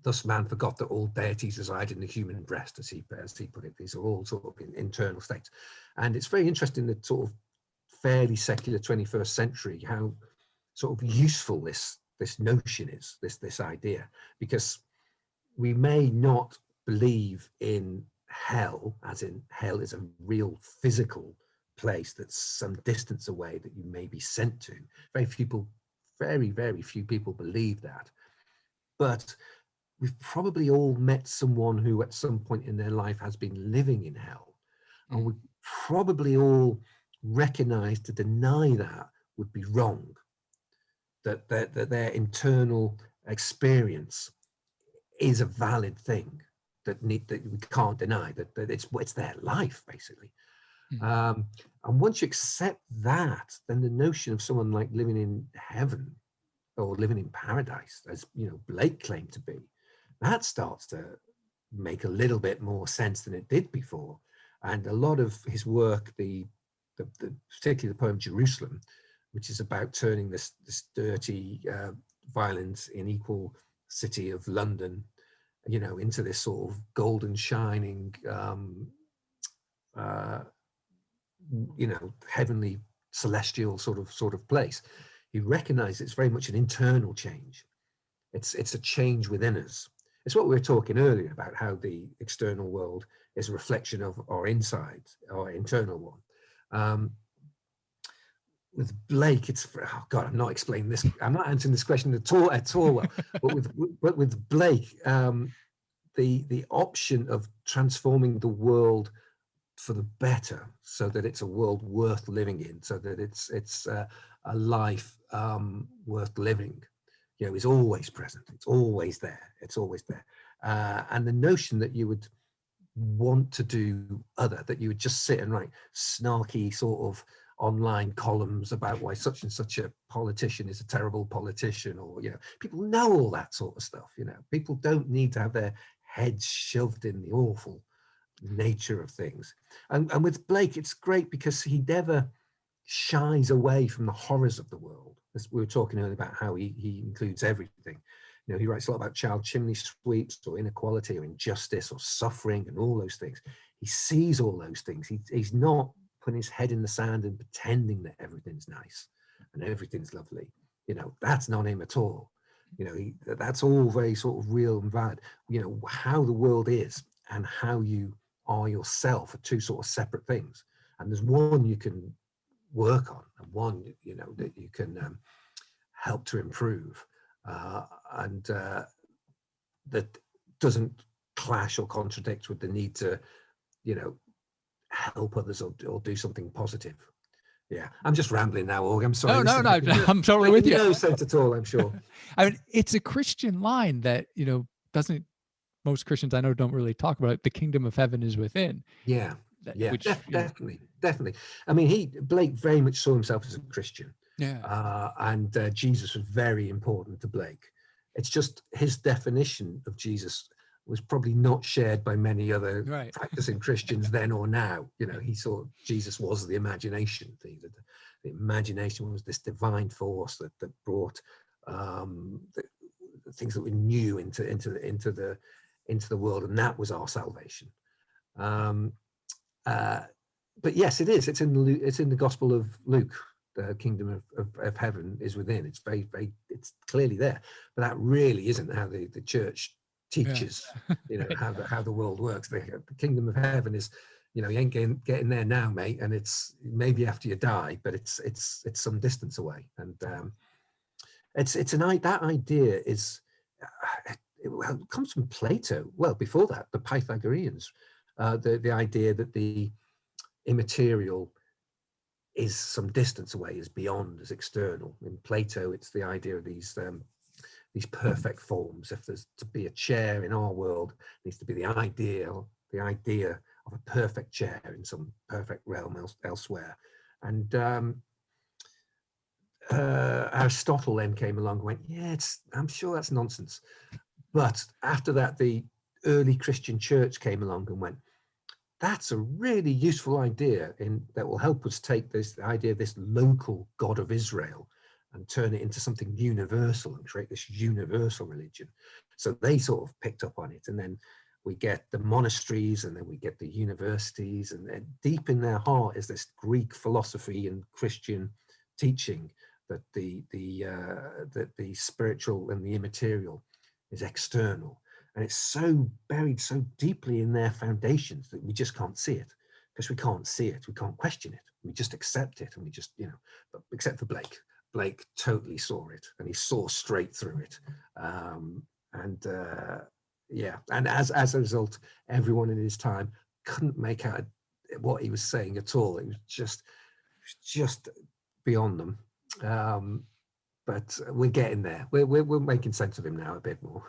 Thus man forgot that all deities reside in the human breast, as he put it. These are all sort of internal states. And it's very interesting that sort of fairly secular 21st century, how sort of useful this notion is, this idea, because we may not believe in hell, as in hell is a real physical place that's some distance away that you may be sent to. Very, very few people believe that. But we've probably all met someone who at some point in their life has been living in hell. And we probably all recognize to deny that would be wrong, that their internal experience is a valid thing that we can't deny, that it's their life, basically. And once you accept that, then the notion of someone like living in heaven or living in paradise, as Blake claimed to be, that starts to make a little bit more sense than it did before. And a lot of his work, particularly the poem Jerusalem, which is about turning this dirty, violent, unequal city of London, into this sort of golden shining, heavenly, celestial sort of place. He recognized it's very much an internal change. It's a change within us. It's what we were talking earlier about, how the external world is a reflection of our inside, our internal one. With Blake, it's I'm not explaining this. I'm not answering this question at all well. But with Blake, the option of transforming the world for the better, so that it's a world worth living in, so that it's a life worth living. is always present. It's always there. It's always there. And the notion that you would want to do other, that you would just sit and write snarky sort of online columns about why such and such a politician is a terrible politician, or people know all that sort of stuff. People don't need to have their heads shoved in the awful nature of things. And with Blake, it's great because he never shies away from the horrors of the world. As we were talking earlier about how he includes everything. He writes a lot about child chimney sweeps, or inequality, or injustice, or suffering, and all those things. He sees all those things. He's not putting his head in the sand and pretending that everything's nice and everything's lovely. That's not him at all. That's all very sort of real and valid. How the world is and how you are yourself are two sort of separate things. And there's one you can work on, and one that you can help to improve, and that doesn't clash or contradict with the need to help others or do something positive. I'm just rambling now, Aug. I'm sorry. No, I'm totally with you. No sense at all, I'm sure. I mean, it's a Christian line that doesn't, most Christians I know don't really talk about it. The kingdom of heaven is within. Definitely. I mean, Blake very much saw himself as a Christian. And Jesus was very important to Blake. It's just his definition of Jesus was probably not shared by many other practicing Christians then or now. He saw Jesus was the imagination. The imagination was this divine force that brought the things that were new into the world, and that was our salvation. But yes, it is. It's in the Gospel of Luke. The kingdom of heaven is within. It's very, very. It's clearly there. But that really isn't how the church teaches. How the world works. The kingdom of heaven is, you ain't getting there now, mate. And it's maybe after you die, but it's some distance away. And that idea is. It comes from Plato. Well, before that, the Pythagoreans. The idea that the immaterial is some distance away, is beyond, is external. In Plato, it's the idea of these perfect forms. If there's to be a chair in our world, it needs to be the idea of a perfect chair in some perfect realm elsewhere. And Aristotle then came along and went, I'm sure that's nonsense. But after that, the early Christian church came along and went, that's a really useful idea that will help us take this idea of this local God of Israel and turn it into something universal and create this universal religion. So they sort of picked up on it. And then we get the monasteries, and then we get the universities, and then deep in their heart is this Greek philosophy and Christian teaching that the spiritual and the immaterial is external. And it's so buried so deeply in their foundations that we just can't see it. Because we can't see it, we can't question it. We just accept it, and we just, but except for Blake. Blake totally saw it, and he saw straight through it. And as a result, everyone in his time couldn't make out what he was saying at all. It was just beyond them. But we're getting there. We're making sense of him now a bit more.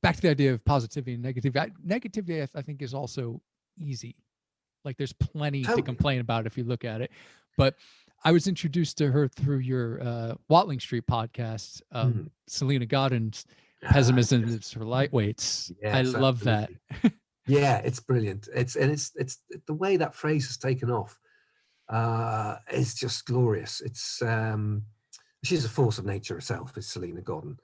Back to the idea of positivity and negativity. Negativity, I think, is also easy. Like, there's plenty to complain about if you look at it. But I was introduced to her through your Watling Street podcast, Selena Godin's Pessimism is for Lightweights. Yes, I love that. Yeah, it's brilliant. It's the way that phrase has taken off. Is just glorious. It's she's a force of nature herself, is Selena Godin.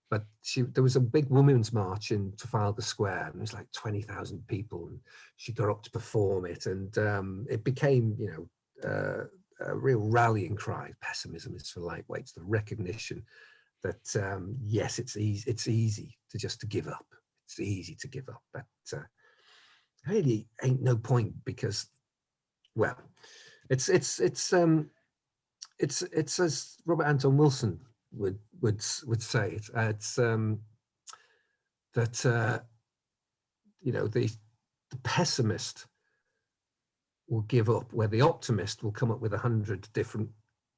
But there was a big women's march in Trafalgar Square, and there was like 20,000 people, and she got up to perform it, and it became, a real rallying cry. Pessimism is for lightweights. The recognition that yes, it's easy to give up. It's easy to give up. But really ain't no point, because, well, it's as Robert Anton Wilson would say it. It's that the pessimist will give up, where the optimist will come up with 100 different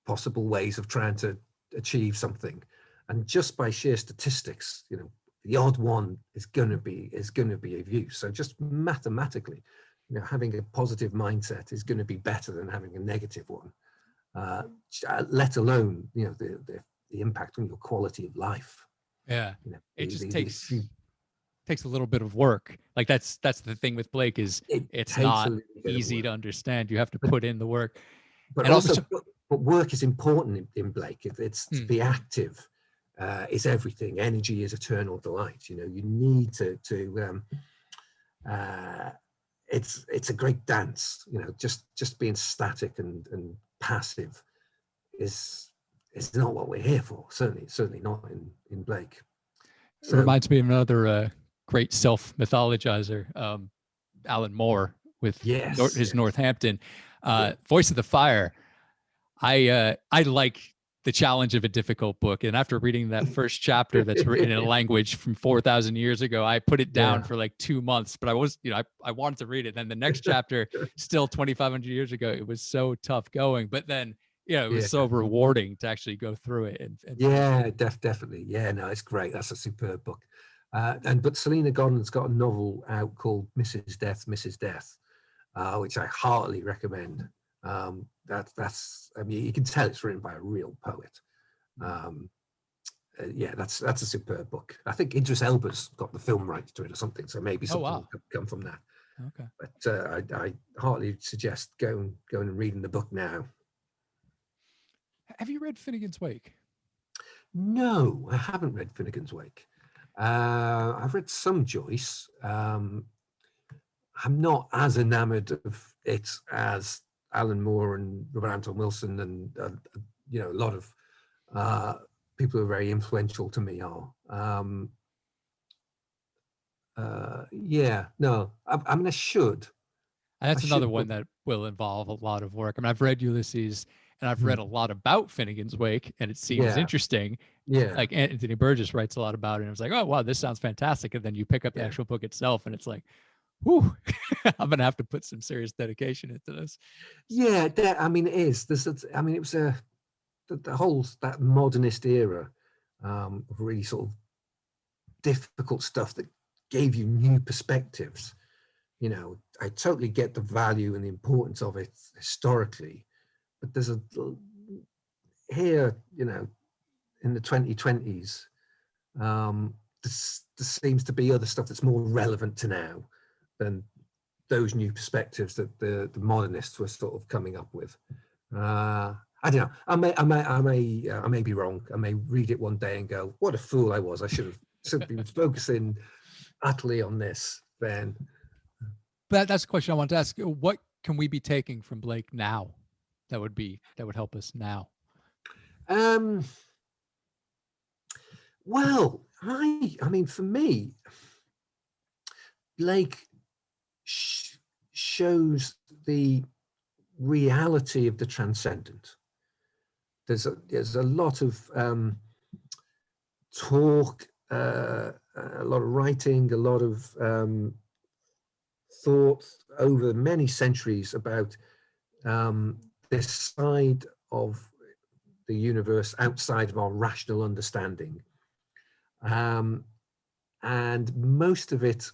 possible ways of trying to achieve something, and just by sheer statistics, you know, the odd one is going to be of use. So just mathematically, you know, having a positive mindset is going to be better than having a negative one. Let alone, you know, the impact on your quality of life. Yeah, You know, it just takes a little bit of work. Like that's the thing with Blake is it's not easy to understand. You have to put in the work. But And also, but work is important in Blake. It's to be active. Is everything. Energy is eternal delight. You know, you need to it's a great dance. You know, just being static and passive is not what we're here for. Certainly not in Blake. So, it reminds me of another great self-mythologizer, Alan Moore, with his Northampton. Voice of the Fire. I like the challenge of a difficult book, and after reading that first chapter that's written in a language from 4,000 years ago, I put it down for like 2 months. But I was, you know, I wanted to read it. Then the next chapter, still 2,500 years ago, it was so tough going. But then, you know, it was so rewarding to actually go through it. And definitely. Yeah, no, it's great. That's a superb book. But Selena Godden's got a novel out called Mrs. Death, which I heartily recommend. That's I mean, you can tell it's written by a real poet. That's a superb book. I think Idris Elba's got the film rights to it or something, so maybe something could come from that. Okay. But I heartily suggest going and reading the book now. Have you read Finnegan's Wake? No, I haven't read Finnegan's Wake. I've read some Joyce. I'm not as enamored of it as Alan Moore and Robert Anton Wilson and you know, a lot of people who are very influential to me are. I mean, I should. And that's another one that will involve a lot of work. I mean, I've read Ulysses, and I've read a lot about Finnegan's Wake, and it seems interesting. Yeah. Like Anthony Burgess writes a lot about it, and it's like, oh wow, this sounds fantastic. And then you pick up the actual book itself, and it's like, whew, I'm gonna have to put some serious dedication into this. Yeah, I mean, it is. I mean, it was the whole that modernist era of really sort of difficult stuff that gave you new perspectives. You know, I totally get the value and the importance of it historically, but there's here, you know, in the 2020s, there seems to be other stuff that's more relevant to now than those new perspectives that the modernists were sort of coming up with. I don't know. I may be wrong. I may read it one day and go, "What a fool I was! I should have been focusing utterly on this." Then, but that's the question I want to ask. What can we be taking from Blake now? That would help us now. Well, I mean, for me, Blake shows the reality of the transcendent. There's a lot of talk, a lot of writing, a lot of thought over many centuries about this side of the universe outside of our rational understanding. And most of it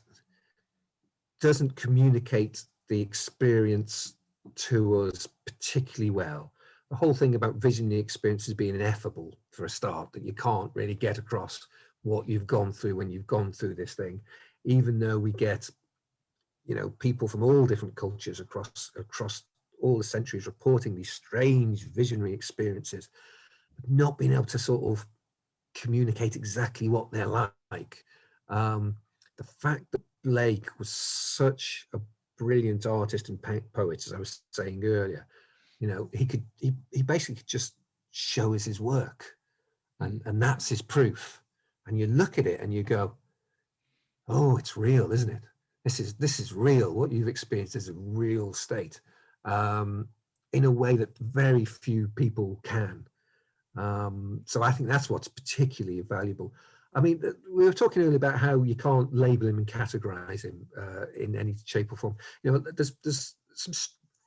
doesn't communicate the experience to us particularly well. The whole thing about visionary experiences being ineffable for a start, that you can't really get across what you've gone through when you've gone through this thing, even though we get, you know, people from all different cultures across all the centuries reporting these strange visionary experiences, but not being able to sort of communicate exactly what they're like. The fact that Blake was such a brilliant artist and poet, as I was saying earlier, you know, he basically could just show us his work, and that's his proof. And you look at it and you go, oh, it's real, isn't it? This is real. What you've experienced is a real state, in a way that very few people can. So I think that's what's particularly valuable. I mean, we were talking earlier about how you can't label him and categorize him in any shape or form. You know, there's some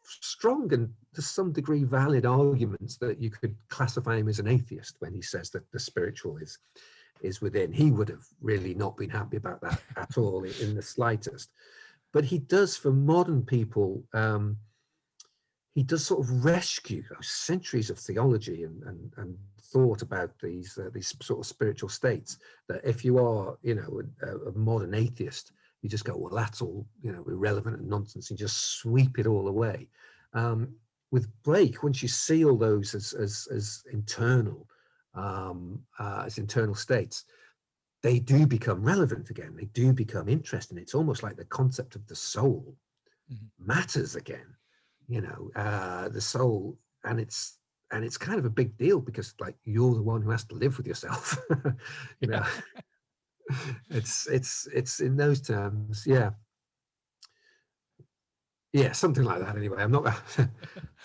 strong and to some degree valid arguments that you could classify him as an atheist when he says that the spiritual is within. He would have really not been happy about that at all in the slightest. But he does, for modern people, he does sort of rescue those centuries of theology and thought about these sort of spiritual states, that if you are, you know, a modern atheist, you just go, well, that's all, you know, irrelevant and nonsense, and just sweep it all away. With Blake, once you see all those as internal states, they do become relevant again. They do become interesting. It's almost like the concept of the soul matters again. You know, the soul, and it's kind of a big deal, because like you're the one who has to live with yourself. You know, it's in those terms, yeah, something like that. Anyway, I'm not.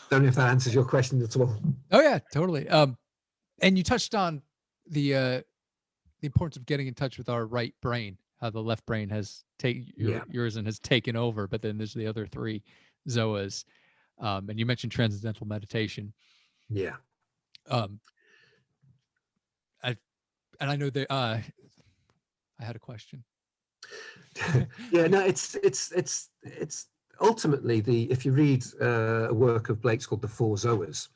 Don't know if that answers your question at all. Oh yeah, totally. And you touched on the importance of getting in touch with our right brain, how the left brain has yours and has taken over, but then there's the other three zoas. And you mentioned Transcendental Meditation. Yeah. I know that I had a question. Yeah, no, it's ultimately if you read a work of Blake's called The Four Zoas,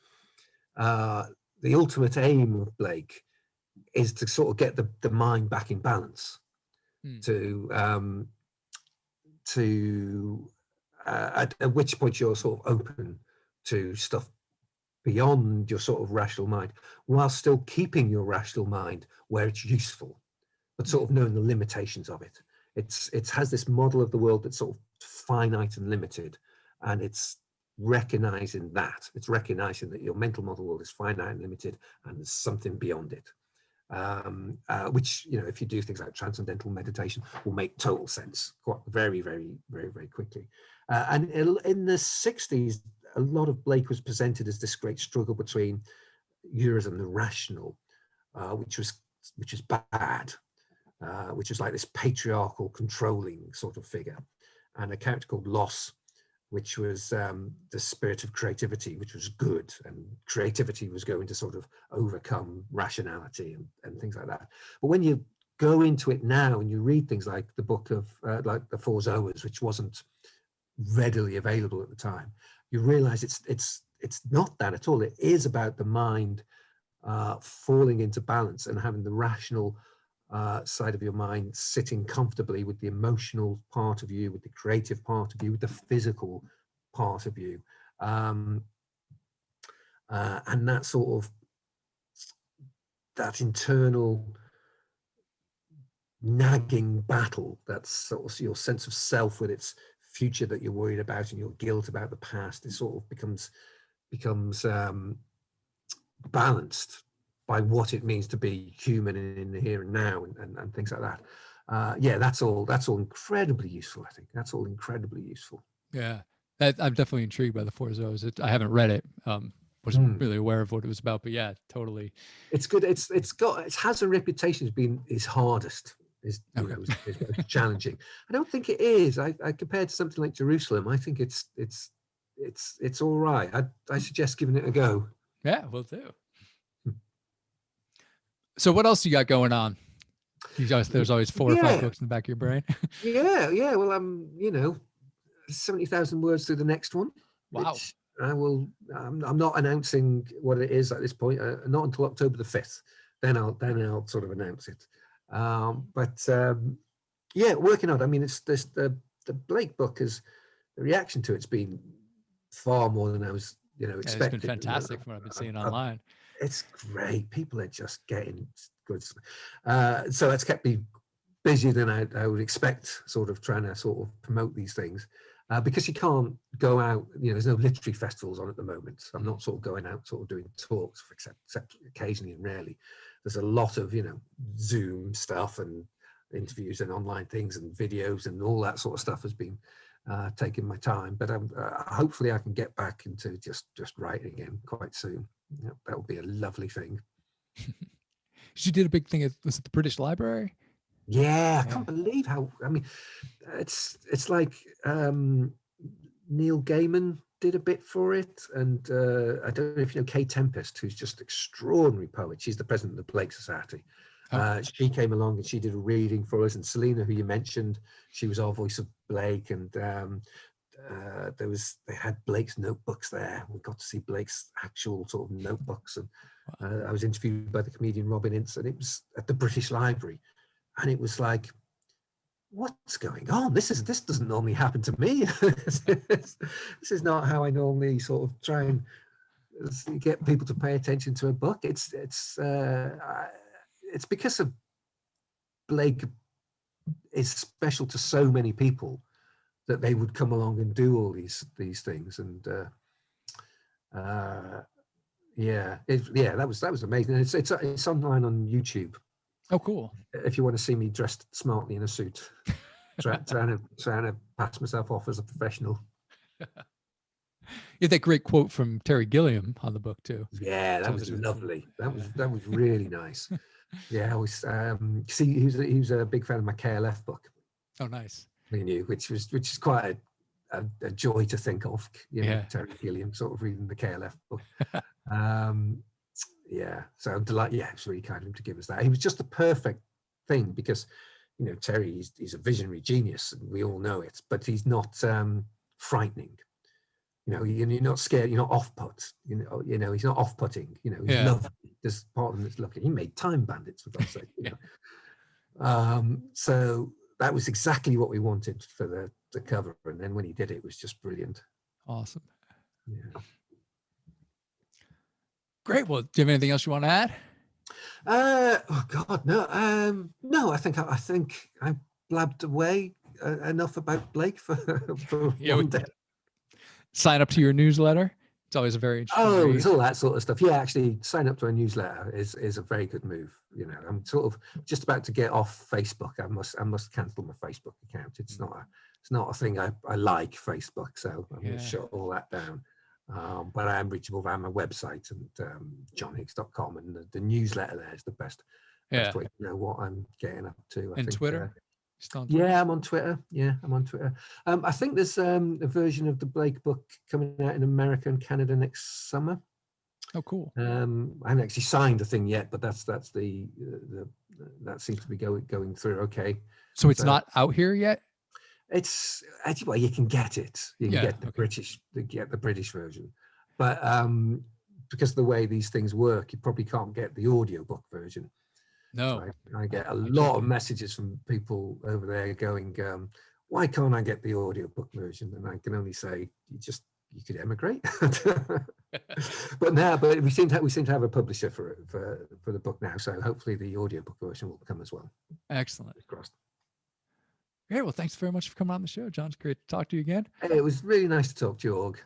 the ultimate aim of Blake is to sort of get the mind back in balance, at which point you're sort of open to stuff beyond your sort of rational mind, while still keeping your rational mind where it's useful, but sort of knowing the limitations of it. It has this model of the world that's sort of finite and limited, and it's recognizing that. It's recognizing that your mental model world is finite and limited, and there's something beyond it. Which, you know, if you do things like Transcendental Meditation, will make total sense quite very, very, very, very quickly. And in the 60s, a lot of Blake was presented as this great struggle between yours and the rational, which was bad, which was like this patriarchal, controlling sort of figure, and a character called Loss, which was the spirit of creativity, which was good, and creativity was going to sort of overcome rationality and things like that. But when you go into it now and you read things like the book of like the Four Zoas, which wasn't readily available at the time, you realize it's not that at all. It is about the mind falling into balance and having the rational side of your mind sitting comfortably with the emotional part of you, with the creative part of you, with the physical part of you, and that sort of that internal nagging battle, that's sort of your sense of self with its future that you're worried about, and your guilt about the past, it sort of becomes balanced by what it means to be human in the here and now, and things like that. That's all incredibly useful. I think that's all incredibly useful. Yeah, I'm definitely intrigued by the Four Zoas. I haven't read it. Wasn't really aware of what it was about, but yeah, totally. It's good. It has a reputation as being its hardest. Is most challenging. I don't think it is. I compared to something like Jerusalem, I think it's all right. I suggest giving it a go. Yeah, will do. So what else you got going on? There's always 4 or 5 books in the back of your brain. yeah. Well, I'm 70,000 words through the next one. Wow. I'm not announcing what it is at this point. Not until October the 5th. Then I'll sort of announce it. Working on it. I mean, it's this the Blake book is the reaction to it's been far more than I was expecting. It's been fantastic from what I've been seeing online. It's great. People are just getting good. So it's kept me busier than I would expect, sort of trying to sort of promote these things, because you can't go out, there's no literary festivals on at the moment. So I'm not sort of going out sort of doing talks, except occasionally and rarely. There's a lot of, Zoom stuff and interviews and online things and videos and all that sort of stuff has been taking my time. But hopefully I can get back into just writing again quite soon. That would be a lovely thing. She did a big thing. Was it the British Library? Yeah, I can't believe how. I mean, it's like Neil Gaiman did a bit for it, and I don't know if you know Kay Tempest, who's just extraordinary poet. She's the president of the Blake Society. She came along and she did a reading for us, and Selena, who you mentioned, she was our voice of Blake, and they had Blake's notebooks there. We got to see Blake's actual sort of notebooks, and I was interviewed by the comedian Robin Ince, and it was at the British Library, and it was like, what's going on? This doesn't normally happen to me. This is not how I normally sort of try and get people to pay attention to a book. It's because of Blake is special to so many people that they would come along and do all these things. And that was amazing. It's online on YouTube. Oh, cool. If you want to see me dressed smartly in a suit, trying to pass myself off as a professional. You had that great quote from Terry Gilliam on the book too. Yeah, that was lovely. That was really nice. Yeah, I was see he was a big fan of my KLF book. Oh, nice. We knew, which is quite a joy to think of, Terry Gilliam sort of reading the KLF book. So I'm delighted. Yeah, it was really kind of him to give us that. He was just the perfect thing because, Terry, he's a visionary genius, and we all know it, but he's not frightening. You're not scared. You're not off-put. He's not off-putting. He's lovely. There's part of him that's lovely. He made Time Bandits, for God's sake. So that was exactly what we wanted for the cover, and then when he did it, it was just brilliant. Awesome. Yeah. Great. Well, do you have anything else you want to add? Oh God, no. No, I think I blabbed away enough about Blake for one day. Sign up to your newsletter. It's always a very interesting read. It's all that sort of stuff. Yeah, actually, sign up to a newsletter is a very good move. I'm sort of just about to get off Facebook. I must cancel my Facebook account. It's not a thing I like, Facebook. So I'm going to shut all that down. But I am reachable via my website and johnhiggs.com, and the newsletter there is the best way to know what I'm getting up to. I think, Twitter? Yeah, I'm on Twitter. I think there's a version of the Blake book coming out in America and Canada next summer. Oh, cool. I haven't actually signed the thing yet, but that's that seems to be going through okay. So it's not out here yet? It's actually, you can get it. You can get the British version, but because of the way these things work, you probably can't get the audiobook version. No, so I get a lot of messages from people over there going, "Why can't I get the audiobook version?" And I can only say, you could emigrate. But we seem to have a publisher for the book now, so hopefully the audiobook version will come as well. Excellent. Crossed. Great. Well, thanks very much for coming on the show, John. It's great to talk to you again. Hey, it was really nice to talk to you, Aug.